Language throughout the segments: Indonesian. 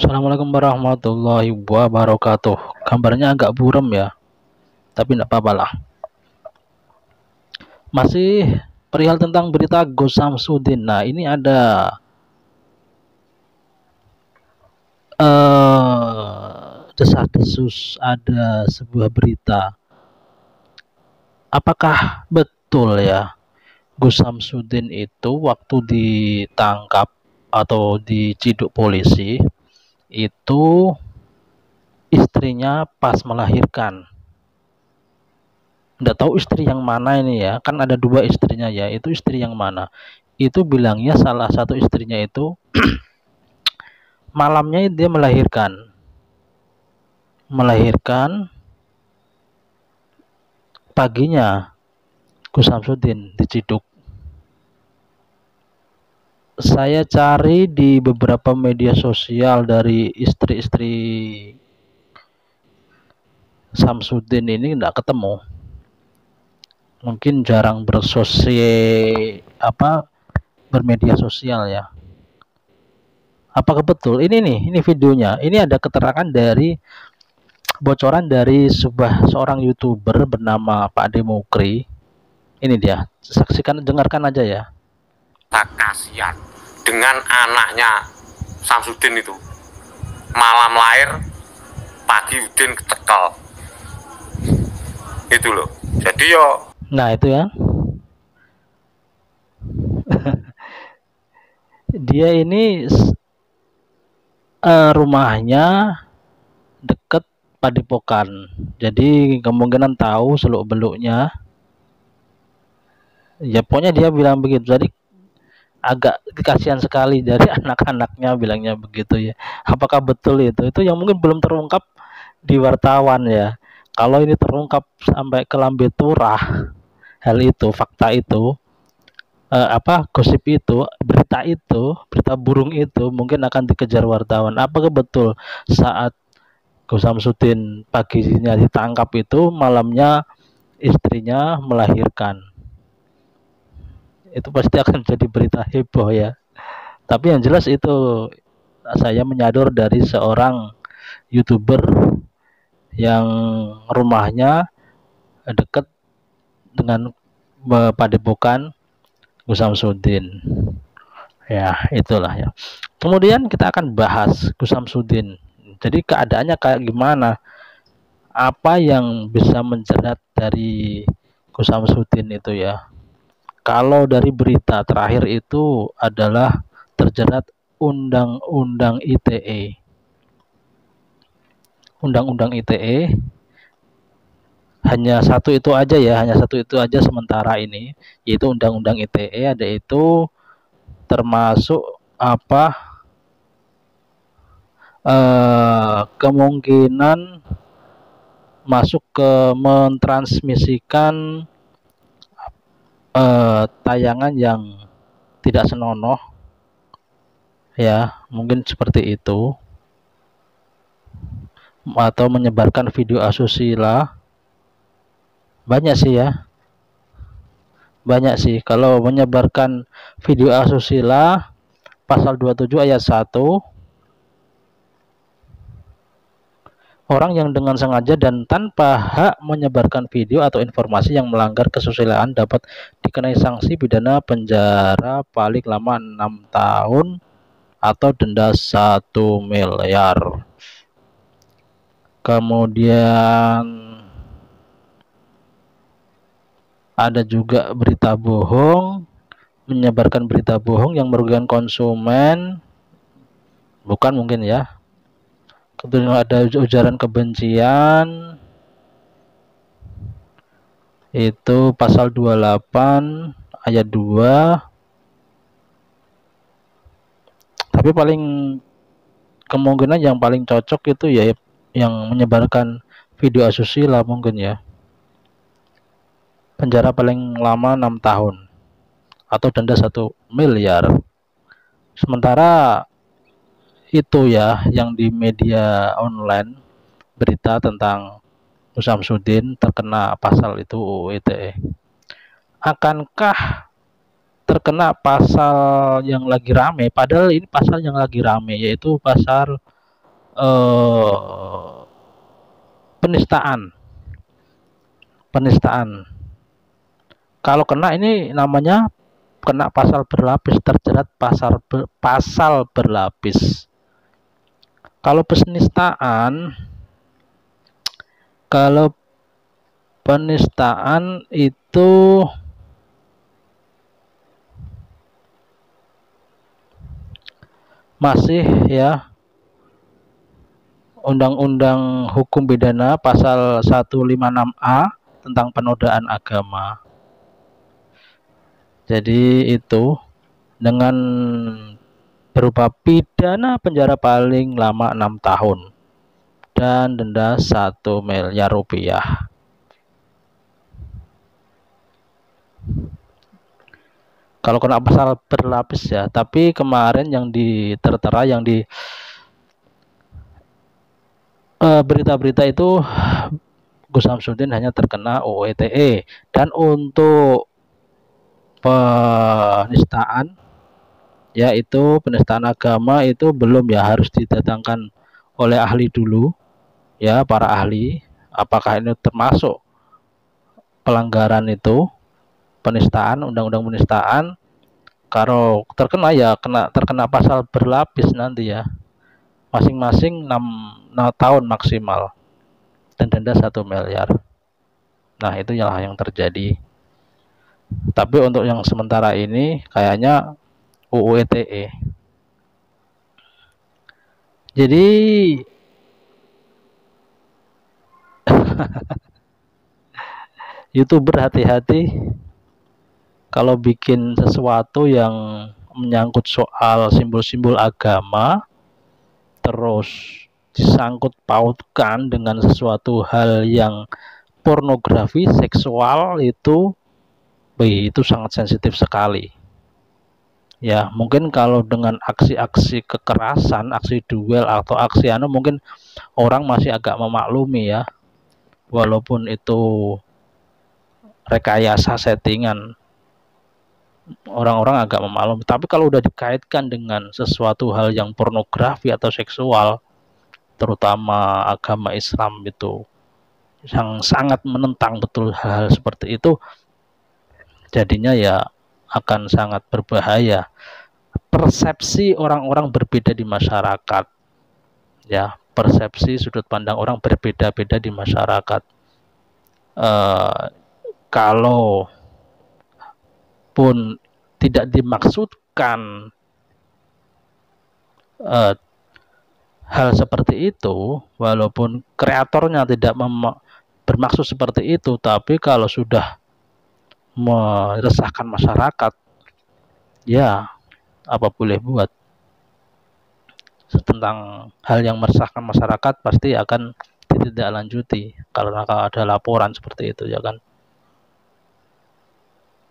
Assalamualaikum warahmatullahi wabarakatuh. Gambarnya agak buram ya, tapi tidak apa-apa lah. Masih perihal tentang berita Gus Samsudin. Nah, ini ada desas-desus, ada sebuah berita. Apakah betul ya Gus Samsudin itu waktu ditangkap atau diciduk polisi itu istrinya pas melahirkan? Nggak tahu istri yang mana ini ya, kan ada dua istrinya ya, itu istri yang mana? Itu bilangnya salah satu istrinya itu malamnya dia melahirkan, paginya Gus Samsudin diciduk. Saya cari di beberapa media sosial dari istri-istri Samsudin ini nggak ketemu. Mungkin jarang bermedia sosial ya. Apakah betul? Ini videonya. Ini ada keterangan dari bocoran dari seorang YouTuber bernama Pak Demokri. Ini dia. Saksikan, dengarkan aja ya. Tak kasihan dengan anaknya Samsudin itu. Malam lahir, pagi Udin kecekel. Itu loh. Jadi yo. Nah itu ya. Dia ini rumahnya deket Padepokan. Jadi kemungkinan tahu seluk-beluknya. Ya pokoknya dia bilang begitu. Jadi agak kasihan sekali dari anak-anaknya, bilangnya begitu ya. Apakah betul itu? Itu yang mungkin belum terungkap di wartawan ya. Kalau ini terungkap sampai ke lambe turah, hal itu, fakta itu, gosip itu, berita burung itu mungkin akan dikejar wartawan. Apakah betul saat Gus Samsudin paginya ditangkap itu malamnya istrinya melahirkan? Itu pasti akan jadi berita heboh ya. Tapi yang jelas itu saya menyadar dari seorang YouTuber yang rumahnya dekat dengan Padepokan Gus Samsudin. Ya, itulah ya. Kemudian kita akan bahas Gus Samsudin. Jadi keadaannya kayak gimana? Apa yang bisa menjerat dari Gus Samsudin itu ya? Kalau dari berita terakhir itu adalah terjerat Undang-Undang ITE. Undang-Undang ITE hanya satu itu aja ya, hanya satu itu aja sementara ini, yaitu Undang-Undang ITE. Ada itu termasuk kemungkinan masuk ke mentransmisikan tayangan yang tidak senonoh ya, mungkin seperti itu, atau menyebarkan video asusila. Banyak sih kalau menyebarkan video asusila, pasal 27 ayat 1, orang yang dengan sengaja dan tanpa hak menyebarkan video atau informasi yang melanggar kesusilaan dapat dikenai sanksi pidana penjara paling lama 6 tahun atau denda 1 miliar. Kemudian ada juga berita bohong, menyebarkan berita bohong yang merugikan konsumen, bukan mungkin ya. Kemudian ada ujaran kebencian, itu pasal 28 ayat 2. Tapi paling kemungkinan yang paling cocok itu ya yang menyebarkan video asusila mungkin ya. Penjara paling lama 6 tahun atau denda 1 miliar. Sementara itu ya yang di media online berita tentang Gus Samsudin terkena pasal itu UU ITE. Akankah terkena pasal yang lagi rame? Padahal ini pasal yang lagi rame, yaitu pasal penistaan. Kalau kena ini namanya kena pasal berlapis, terjerat pasal berlapis. Kalau penistaan itu masih ya Undang-Undang Hukum Pidana pasal 156A tentang penodaan agama. Jadi itu dengan berupa pidana penjara paling lama 6 tahun dan denda 1 miliar rupiah. Kalau kena pasal berlapis ya, tapi kemarin yang tertera yang di berita-berita itu Gus Samsudin hanya terkena UU ITE, dan untuk penistaan yaitu penistaan agama itu belum ya, harus didatangkan oleh ahli dulu ya, para ahli, apakah ini termasuk pelanggaran itu penistaan, undang-undang penistaan. Kalau terkena ya terkena pasal berlapis nanti ya, masing-masing 6 tahun maksimal dan denda 1 miliar. Nah itu yang terjadi. Tapi untuk yang sementara ini kayaknya UU ITE. Jadi YouTuber hati-hati kalau bikin sesuatu yang menyangkut soal simbol-simbol agama, terus disangkut pautkan dengan sesuatu hal yang pornografi seksual, itu sangat sensitif sekali. Ya, mungkin kalau dengan aksi-aksi kekerasan, aksi duel atau aksi mungkin orang masih agak memaklumi ya. Walaupun itu rekayasa settingan, orang-orang agak memaklumi. Tapi kalau udah dikaitkan dengan sesuatu hal yang pornografi atau seksual, terutama agama Islam itu yang sangat menentang betul hal-hal seperti itu, jadinya ya akan sangat berbahaya. Persepsi orang-orang berbeda di masyarakat ya, persepsi sudut pandang orang berbeda-beda di masyarakat. Kalau pun tidak dimaksudkan hal seperti itu, walaupun kreatornya tidak bermaksud seperti itu, tapi kalau sudah meresahkan masyarakat, ya apa boleh buat. Tentang hal yang meresahkan masyarakat pasti akan ditindaklanjuti karena ada laporan seperti itu ya kan.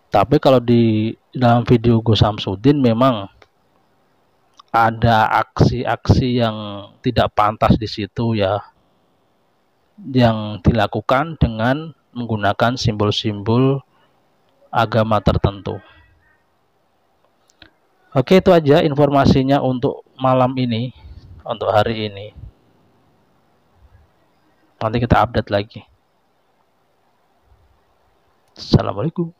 Tapi kalau di dalam video Gus Samsudin memang ada aksi-aksi yang tidak pantas di situ ya, yang dilakukan dengan menggunakan simbol-simbol agama tertentu. Oke, itu aja informasinya untuk malam ini, untuk hari ini. Nanti kita update lagi. Assalamualaikum.